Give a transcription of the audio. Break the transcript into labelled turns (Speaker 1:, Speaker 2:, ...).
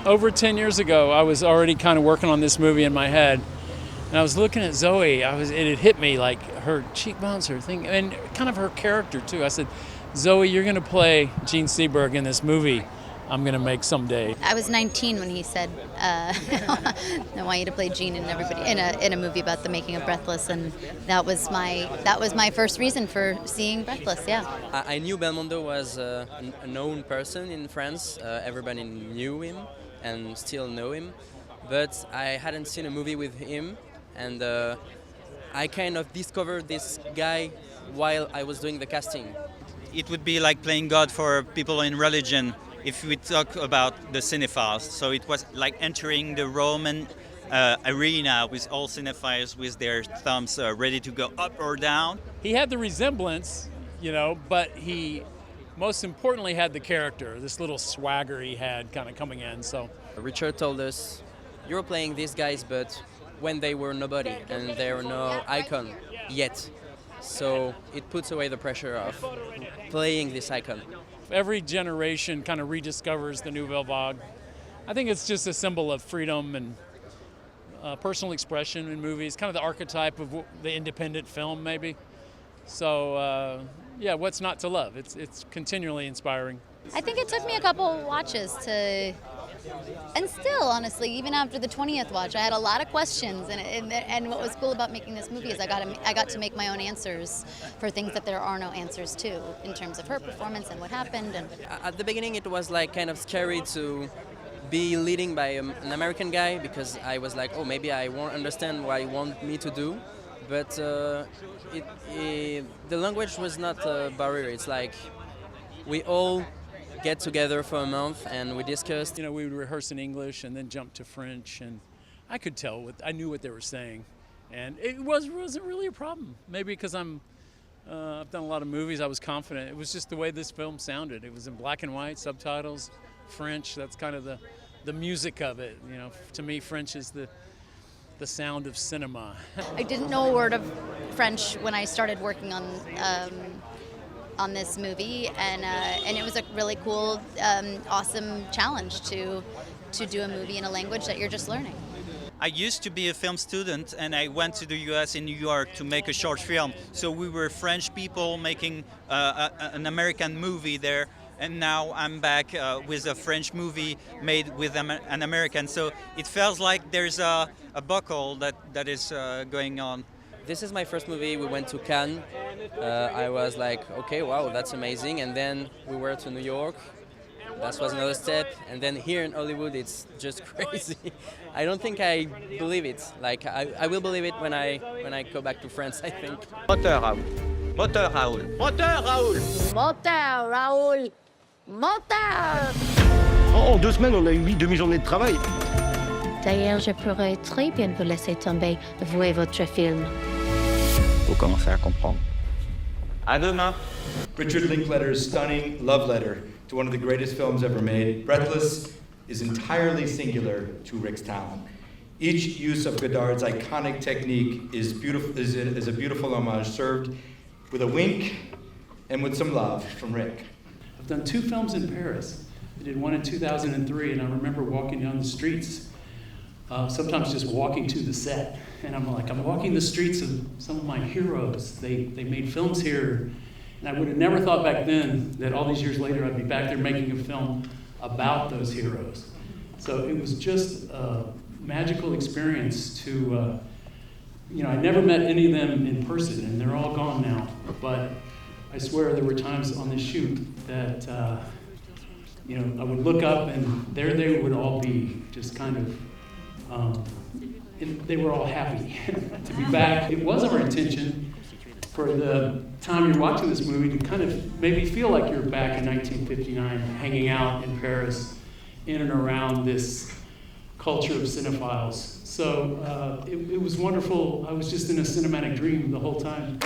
Speaker 1: over 10 years ago, I was already kind of working on this movie in my head. And I was looking at Zoe, it hit me, like her cheekbones, her thing, and kind of her character too. I said, Zoe, you're going to play Gene Seberg in this movie I'm going to make someday.
Speaker 2: I was 19 when he said, I want you to play Gene in a movie about the making of Breathless, and that was my first reason for seeing Breathless, yeah.
Speaker 3: I knew Belmondo was a known person in France. Everybody knew him and still know him, but I hadn't seen a movie with him, and I kind of discovered this guy while I was doing the casting.
Speaker 4: It would be like playing God for people in religion if we talk about the cinephiles. So it was like entering the Roman arena with all cinephiles with their thumbs ready to go up or down.
Speaker 1: He had the resemblance, but he most importantly had the character, this little swagger he had kind of coming in. So
Speaker 3: Richard told us, you're playing these guys, but when they were nobody and they were no icon yet. So it puts away the pressure of playing this icon.
Speaker 1: Every generation kind of rediscovers the Nouvelle Vague. I think it's just a symbol of freedom and personal expression in movies, kind of the archetype of the independent film, maybe. So, what's not to love? It's continually inspiring.
Speaker 2: I think it took me a couple watches to, and still, honestly, even after the 20th watch, I had a lot of questions. And what was cool about making this movie is I got to make my own answers for things that there are no answers to, in terms of her performance and what happened. And
Speaker 3: at the beginning, it was like kind of scary to be leading by an American guy, because I was like, oh, maybe I won't understand what he want me to do. But the language was not a barrier. It's like we all get together for a month and we discussed.
Speaker 1: We would rehearse in English and then jump to French, and I could tell I knew what they were saying, and it wasn't really a problem. Maybe because I've done a lot of movies, I was confident. It was just the way this film sounded. It was in black and white, subtitles, French. That's kind of the music of it. To me, French is the sound of cinema.
Speaker 2: I didn't know a word of French when I started working on this movie, and it was a really cool, awesome challenge to do a movie in a language that you're just learning.
Speaker 4: I used to be a film student, and I went to the US in New York to make a short film. So we were French people making an American movie there, and now I'm back with a French movie made with an American. So it feels like there's a buckle that is going on.
Speaker 3: This is my first movie. We went to Cannes. I was like, okay, wow, that's amazing. And then we were to New York. That was another step. And then here in Hollywood, it's just crazy. I don't think I believe it. Like, I will believe it when I go back to France, I think.
Speaker 5: Moteur, Raoul. Moteur, Raoul. Moteur, Raoul.
Speaker 6: Moteur, Raoul. Moteur.
Speaker 5: En 2 semaines, on a eu 8 demi-journées de travail.
Speaker 6: D'ailleurs, je pourrais très bien vous laisser tomber, vous et votre film.
Speaker 5: Faut commencer à comprendre. À demain.
Speaker 7: Richard Linklater's stunning love letter to one of the greatest films ever made, Breathless, is entirely singular to Rick's talent. Each use of Godard's iconic technique is a beautiful homage served with a wink and with some love from Rick.
Speaker 1: I've done 2 films in Paris. I did one in 2003, and I remember walking down the streets, sometimes just walking to the set. And I'm walking the streets of some of my heroes. They made films here, and I would have never thought back then that all these years later I'd be back there making a film about those heroes. So it was just a magical experience to, I never met any of them in person, and they're all gone now. But I swear there were times on the shoot that, I would look up and there they would all be, just kind of, they were all happy to be back. It was our intention for the time you're watching this movie to kind of maybe feel like you're back in 1959, hanging out in Paris, in and around this culture of cinephiles. So it was wonderful. I was just in a cinematic dream the whole time.